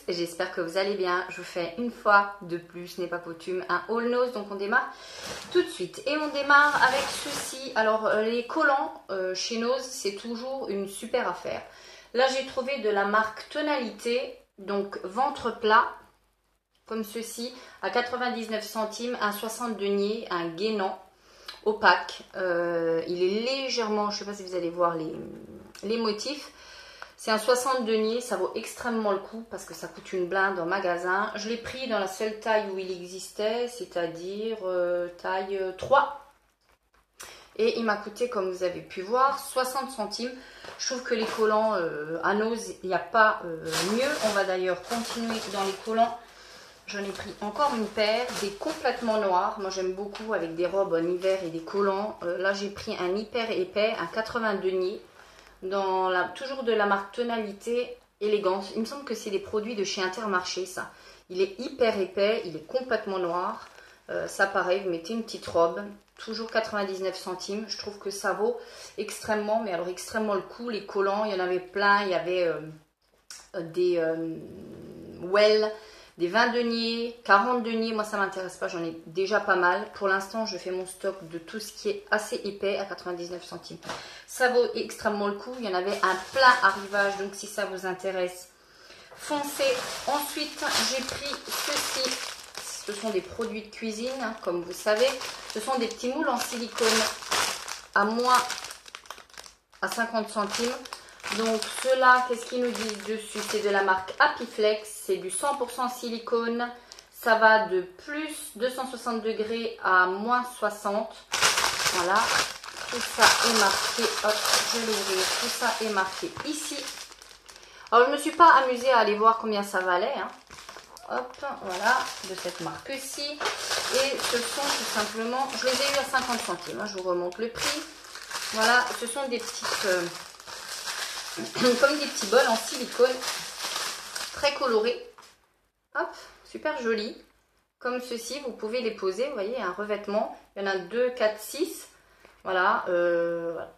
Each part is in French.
j'espère que vous allez bien. Je vous fais une fois de plus, ce n'est pas coutume, un haul nose, donc on démarre tout de suite. Et on démarre avec ceci. Alors les collants chez Nose, c'est toujours une super affaire. Là j'ai trouvé de la marque Tonalité, donc ventre plat, comme ceci, à 99 centimes, un 60 deniers, un gainant opaque. Il est légèrement, je ne sais pas si vous allez voir les motifs. C'est un 60 deniers, ça vaut extrêmement le coup parce que ça coûte une blinde en magasin. Je l'ai pris dans la seule taille où il existait, c'est-à-dire taille 3. Et il m'a coûté, comme vous avez pu voir, 60 centimes. Je trouve que les collants à Nose, il n'y a pas mieux. On va d'ailleurs continuer dans les collants. J'en ai pris encore une paire, des complètement noirs. Moi j'aime beaucoup avec des robes en hiver et des collants. Là j'ai pris un hyper épais, un 80 deniers. Toujours de la marque Tonalité, élégance. Il me semble que c'est des produits de chez Intermarché, ça. Il est hyper épais, il est complètement noir. Ça pareil, vous mettez une petite robe, toujours 99 centimes. Je trouve que ça vaut extrêmement, mais alors extrêmement le coup. Les collants, il y en avait plein. Il y avait des Well, des 20 deniers, 40 deniers. Moi, ça ne m'intéresse pas, j'en ai déjà pas mal. Pour l'instant, je fais mon stock de tout ce qui est assez épais à 99 centimes. Ça vaut extrêmement le coup. Il y en avait un plein arrivage, donc si ça vous intéresse, foncez. Ensuite, j'ai pris ceci. Ce sont des produits de cuisine, hein, comme vous savez. Ce sont des petits moules en silicone à moins à 50 centimes. Donc ceux-là, qu'est-ce qu'ils nous disent dessus? C'est de la marque Happy Flex, c'est du 100% silicone. Ça va de plus 260 degrés à moins 60. Voilà, tout ça est marqué. Hop, je vais l'ouvrir. Tout ça est marqué ici. Alors je ne me suis pas amusée à aller voir combien ça valait, hein. Hop, voilà, de cette marque-ci. Et ce sont tout simplement, je les ai eu à 50 centimes, hein, je vous remonte le prix. Voilà, ce sont des petites... comme des petits bols en silicone, très colorés. Hop, super joli. Comme ceci, vous pouvez les poser, vous voyez, un revêtement. Il y en a 2, 4, 6. Voilà,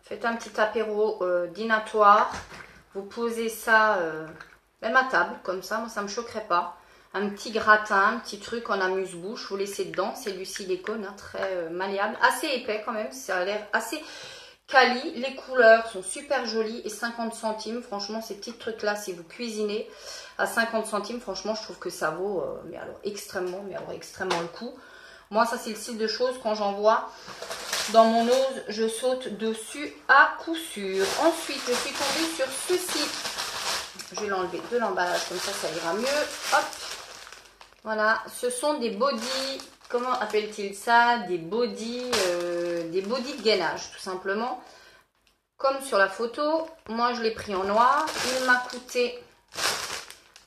faites un petit apéro dînatoire. Vous posez ça même à table, comme ça, moi ça ne me choquerait pas. Un petit gratin, un petit truc en amuse-bouche, vous laissez dedans. C'est du silicone, hein, très malléable, assez épais quand même, ça a l'air assez... quali, les couleurs sont super jolies et 50 centimes, franchement ces petits trucs là si vous cuisinez à 50 centimes, franchement je trouve que ça vaut mais alors extrêmement le coup. Moi ça c'est le style de choses, quand j'en vois dans mon Nose, je saute dessus à coup sûr. Ensuite je suis tombée sur ceci, je vais l'enlever de l'emballage comme ça ira mieux. Hop, voilà, ce sont des body... Comment appelle-t-il ça? Des body de gainage, tout simplement. Comme sur la photo. Moi, je l'ai pris en noir. Il m'a coûté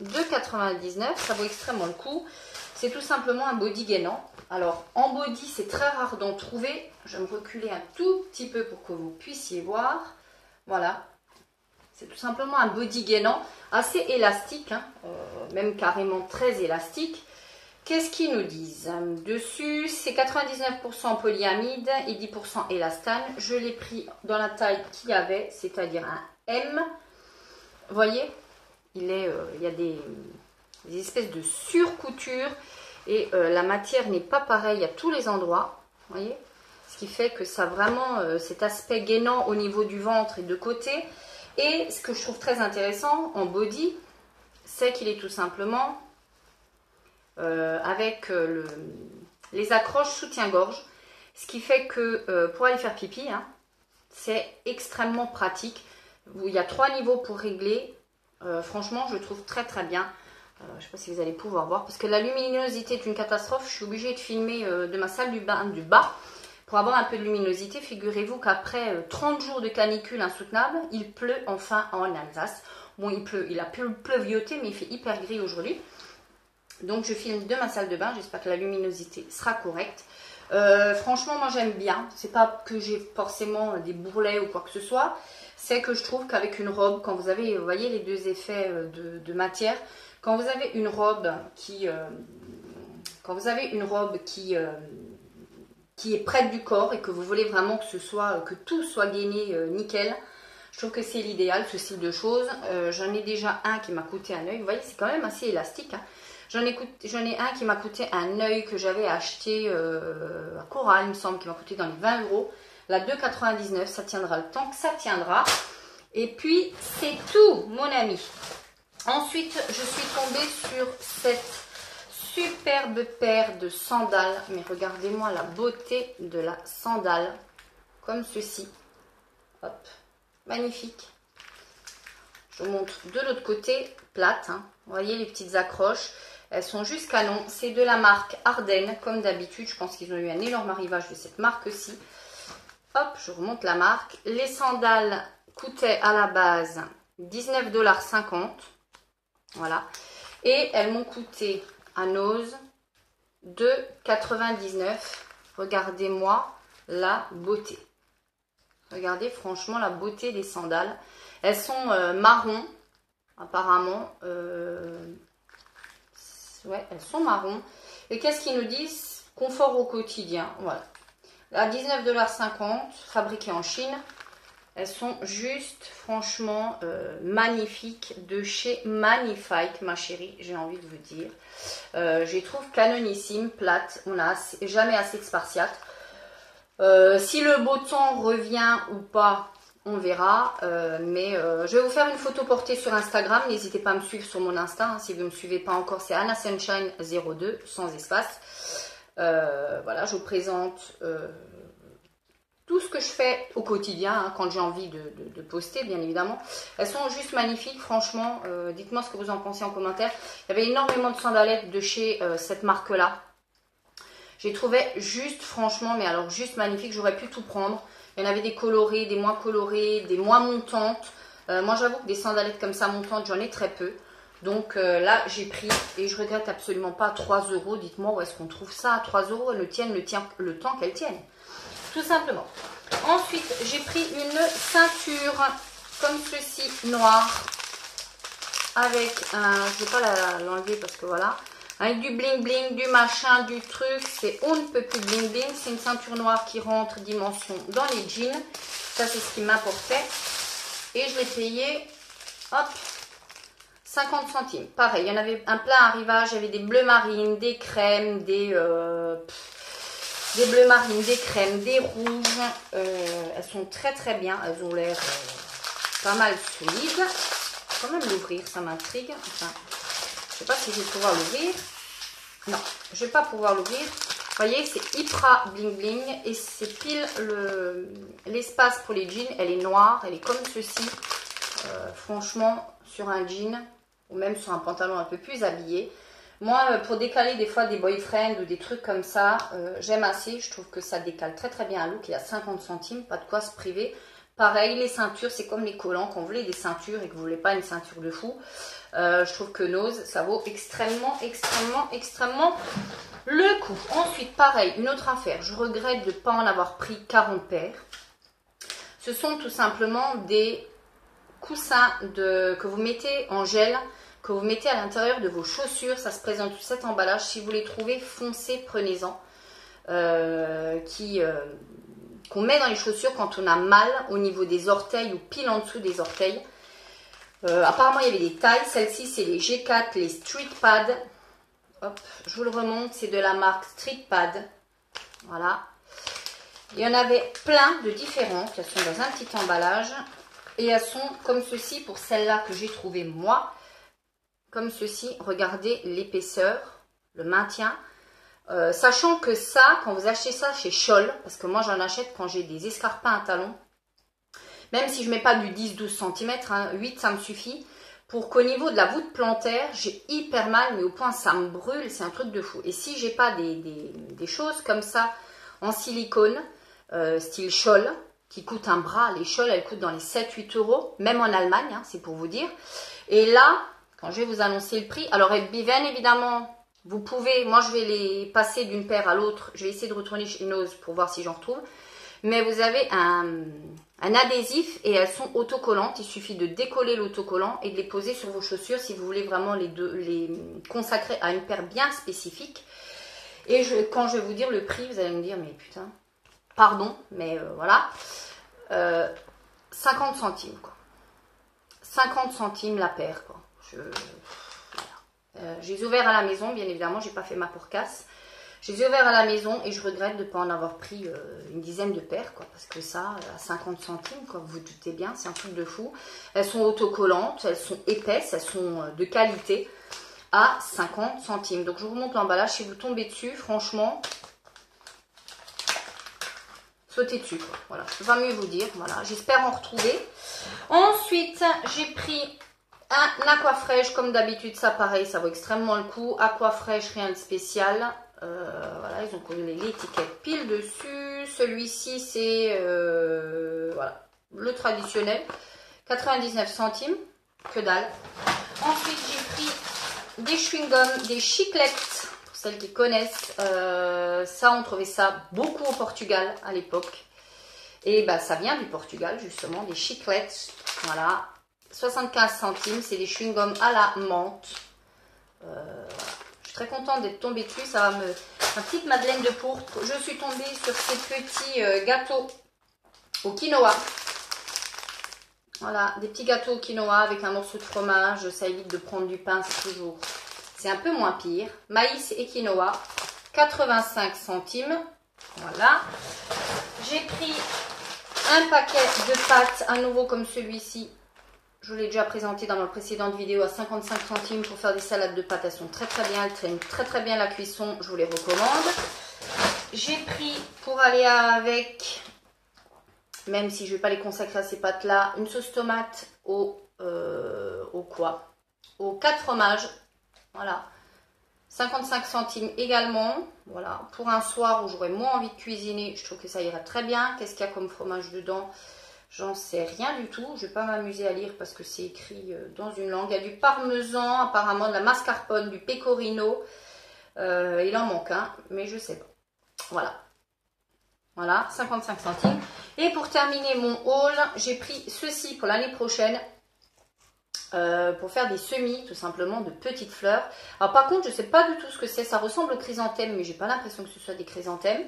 2,99 €. Ça vaut extrêmement le coup. C'est tout simplement un body gainant. Alors, en body, c'est très rare d'en trouver. Je vais me reculer un tout petit peu pour que vous puissiez voir. Voilà. C'est tout simplement un body gainant assez élastique, hein, même carrément très élastique. Qu'est-ce qu'ils nous disent dessus? C'est 99% polyamide et 10% élastane. Je l'ai pris dans la taille qu'il y avait, c'est-à-dire un M. Vous voyez, il y a des espèces de surcouture et la matière n'est pas pareille à tous les endroits. Vous voyez, ce qui fait que ça a vraiment cet aspect gainant au niveau du ventre et de côté. Et ce que je trouve très intéressant en body, c'est qu'il est tout simplement... avec les accroches soutien-gorge, ce qui fait que pour aller faire pipi, hein, c'est extrêmement pratique. Il y a 3 niveaux pour régler. Franchement, je trouve très très bien. Je ne sais pas si vous allez pouvoir voir, parce que la luminosité est une catastrophe. Je suis obligée de filmer de ma salle du bain du bas pour avoir un peu de luminosité. Figurez-vous qu'après 30 jours de canicule insoutenable, il pleut enfin en Alsace. Bon, il a pleuvioté, mais il fait hyper gris aujourd'hui. Donc je filme de ma salle de bain, j'espère que la luminosité sera correcte. Franchement, moi j'aime bien. C'est pas que j'ai forcément des bourrelets ou quoi que ce soit. C'est que je trouve qu'avec une robe, quand vous avez, vous voyez les deux effets de matière, quand vous avez une robe qui est près du corps et que vous voulez vraiment que tout soit gainé nickel, Je trouve que c'est l'idéal, ce style de choses. J'en ai déjà un qui m'a coûté un œil. Vous voyez, c'est quand même assez élastique. Hein. J'en ai un qui m'a coûté un œil que j'avais acheté à Cora, il me semble, qui m'a coûté dans les 20 euros. La 2,99, ça tiendra le temps que ça tiendra. Et puis, c'est tout, mon ami. Ensuite, je suis tombée sur cette superbe paire de sandales. Mais regardez-moi la beauté de la sandale. Comme ceci. Hop, magnifique. Je vous montre de l'autre côté, plate. Hein. Vous voyez les petites accroches. Elles sont juste canon. C'est de la marque Ardennes, comme d'habitude. Je pense qu'ils ont eu un énorme arrivage de cette marque-ci. Hop, je vous montre la marque. Les sandales coûtaient à la base 19,50 $. Voilà. Et elles m'ont coûté à Nose 2,99 $. Regardez-moi la beauté. Regardez franchement la beauté des sandales. Elles sont marron, apparemment. Ouais, elles sont marron. Et qu'est-ce qu'ils nous disent? Confort au quotidien. Voilà. À 19,50 $, fabriquées en Chine. Elles sont juste, franchement, magnifiques. De chez Magnifique, ma chérie, j'ai envie de vous dire. Je les trouve canonnissimes, plates. On n'a jamais assez de spartiates. Si le beau temps revient ou pas, on verra. Je vais vous faire une photo portée sur Instagram. N'hésitez pas à me suivre sur mon Insta. Hein, si vous ne me suivez pas encore, c'est Anna Sunshine 02, sans espace. Voilà, je vous présente tout ce que je fais au quotidien, hein, quand j'ai envie de poster, bien évidemment. Elles sont juste magnifiques, franchement. Dites-moi ce que vous en pensez en commentaire. Il y avait énormément de sandalettes de chez cette marque-là. J'ai trouvé juste, franchement, mais alors juste magnifique. J'aurais pu tout prendre. Il y en avait des colorées, des moins montantes. Moi, j'avoue que des sandalettes comme ça montantes, j'en ai très peu. Donc là, j'ai pris et je regrette absolument pas 3 €. Dites-moi où est-ce qu'on trouve ça à 3 €. Elles tiennent le temps qu'elles tiennent. Tout simplement. Ensuite, j'ai pris une ceinture comme ceci, noire. Avec un... Je ne vais pas l'enlever parce que voilà. Avec du bling bling, du machin, du truc. C'est on ne peut plus bling bling. C'est une ceinture noire qui rentre dimension dans les jeans. Ça, c'est ce qui m'apportait. Et je l'ai payé, hop, 50 centimes. Pareil, il y en avait un plein arrivage. Il y avait des bleus marines, des crèmes, des bleus marines, des crèmes, des rouges. Elles sont très très bien. Elles ont l'air pas mal solides. Je vais quand même l'ouvrir, ça m'intrigue. Enfin, je sais pas si je vais pouvoir l'ouvrir. Non, je vais pas pouvoir l'ouvrir. Vous voyez, c'est hyper bling bling et c'est pile l'espace pour les jeans. Elle est noire, elle est comme ceci. Franchement, sur un jean ou même sur un pantalon un peu plus habillé. Moi, pour décaler des fois des boyfriends ou des trucs comme ça, j'aime assez. Je trouve que ça décale très très bien un look. Il y a 50 centimes, pas de quoi se priver. Pareil, les ceintures, c'est comme les collants. Quand vous voulez des ceintures et que vous voulez pas une ceinture de fou, je trouve que Nose, ça vaut extrêmement, extrêmement, extrêmement le coup. Ensuite, pareil, une autre affaire. Je regrette de ne pas en avoir pris 40 paires. Ce sont tout simplement des coussins que vous mettez en gel, que vous mettez à l'intérieur de vos chaussures. Ça se présente sous cet emballage. Si vous les trouvez, foncez, prenez-en. Qu'on met dans les chaussures quand on a mal au niveau des orteils ou pile en dessous des orteils. Apparemment, il y avait des tailles. Celle-ci, c'est les G4, les Street Pad. Hop, je vous le remonte. C'est de la marque Street Pad. Voilà. Il y en avait plein de différentes. Elles sont dans un petit emballage. Et elles sont comme ceci pour celle-là que j'ai trouvée moi. Comme ceci. Regardez l'épaisseur, le maintien. Sachant que ça, quand vous achetez ça chez Scholl, parce que moi j'en achète quand j'ai des escarpins à talons, même si je ne mets pas du 10-12 cm, hein, 8 ça me suffit, pour qu'au niveau de la voûte plantaire, j'ai hyper mal, mais au point ça me brûle, c'est un truc de fou. Et si j'ai pas des choses comme ça en silicone, style Scholl, qui coûtent un bras, les Scholl elles coûtent dans les 7-8 €, même en Allemagne, hein, c'est pour vous dire. Et là, quand je vais vous annoncer le prix, alors bien évidemment... Vous pouvez, moi je vais les passer d'une paire à l'autre. Je vais essayer de retourner chez Nose pour voir si j'en retrouve. Mais vous avez un adhésif et elles sont autocollantes. Il suffit de décoller l'autocollant et de les poser sur vos chaussures si vous voulez vraiment les consacrer à une paire bien spécifique. Et quand je vais vous dire le prix, vous allez me dire, mais putain, pardon, mais voilà. 50 centimes, quoi. 50 centimes la paire, quoi. Voilà. Je les ai ouverts à la maison, bien évidemment, j'ai pas fait ma pourcasse. Je les ai ouverts à la maison et je regrette de ne pas en avoir pris une dizaine de paires, quoi. Parce que ça, à 50 centimes, quoi, vous vous doutez bien, c'est un truc de fou. Elles sont autocollantes, elles sont épaisses, elles sont de qualité à 50 centimes. Donc je vous montre l'emballage, si vous tombez dessus, franchement, sautez dessus, quoi. Voilà, je ne peux pas mieux vous dire. Voilà, j'espère en retrouver. Ensuite, j'ai pris un Aquafresh, comme d'habitude, ça pareil, ça vaut extrêmement le coup. Aquafresh, rien de spécial. Voilà, ils ont collé l'étiquette pile dessus. Celui-ci, c'est voilà, le traditionnel. 99 centimes, que dalle. Ensuite, j'ai pris des chewing-gums, des chiclettes, pour celles qui connaissent. Ça, on trouvait ça beaucoup au Portugal à l'époque. Et bah, ça vient du Portugal, justement, des chiclettes. Voilà, 75 centimes, c'est des chewing-gums à la menthe. Voilà. Je suis très contente d'être tombée dessus, ça va me... Ma petite madeleine de pourpre. Je suis tombée sur ces petits gâteaux au quinoa. Voilà, des petits gâteaux au quinoa avec un morceau de fromage. Ça évite de prendre du pain, c'est toujours... C'est un peu moins pire. Maïs et quinoa, 85 centimes. Voilà. J'ai pris un paquet de pâtes, à nouveau comme celui-ci. Je vous l'ai déjà présenté dans ma précédente vidéo à 55 centimes pour faire des salades de pâtes. Elles sont très très bien, elles traînent très très bien la cuisson. Je vous les recommande. J'ai pris pour aller avec, même si je ne vais pas les consacrer à ces pâtes-là, une sauce tomate au quoi? Au 4 fromages. Voilà. 55 centimes également. Voilà. Pour un soir où j'aurais moins envie de cuisiner, je trouve que ça ira très bien. Qu'est-ce qu'il y a comme fromage dedans? J'en sais rien du tout. Je ne vais pas m'amuser à lire parce que c'est écrit dans une langue. Il y a du parmesan, apparemment de la mascarpone, du pecorino. Il en manque un, mais je ne sais pas. Voilà. Voilà, 55 centimes. Et pour terminer mon haul, j'ai pris ceci pour l'année prochaine. Pour faire des semis, tout simplement, de petites fleurs. Alors par contre, je ne sais pas du tout ce que c'est. Ça ressemble aux chrysanthèmes, mais j'ai pas l'impression que ce soit des chrysanthèmes.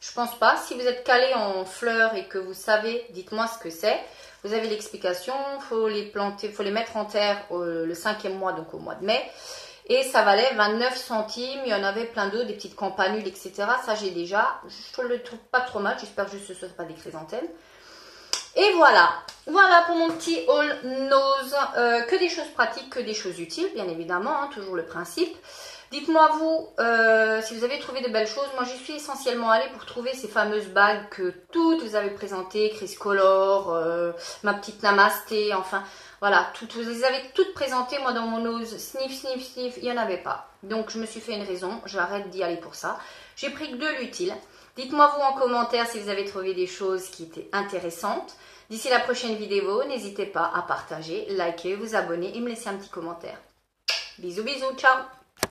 Je pense pas. Si vous êtes calé en fleurs et que vous savez, dites-moi ce que c'est. Vous avez l'explication. Il faut les planter, il faut les mettre en terre le 5e mois, donc au mois de mai. Et ça valait 29 centimes. Il y en avait plein d'autres, des petites campanules, etc. Ça, j'ai déjà. Je ne le trouve pas trop mal. J'espère juste que ce ne soit pas des chrysanthèmes. Et voilà. Voilà pour mon petit haul nose. Que des choses pratiques, que des choses utiles, bien évidemment. Hein, toujours le principe. Dites-moi vous, si vous avez trouvé de belles choses. Moi, j'y suis essentiellement allée pour trouver ces fameuses bagues que toutes vous avez présentées. Chris Color, ma petite Namasté, enfin, voilà. Toutes, vous les avez toutes présentées. Moi, dans mon nose, sniff, sniff, sniff, il n'y en avait pas. Donc, je me suis fait une raison. J'arrête d'y aller pour ça. J'ai pris que de l'utile. Dites-moi vous en commentaire si vous avez trouvé des choses qui étaient intéressantes. D'ici la prochaine vidéo, n'hésitez pas à partager, liker, vous abonner et me laisser un petit commentaire. Bisous, bisous, ciao!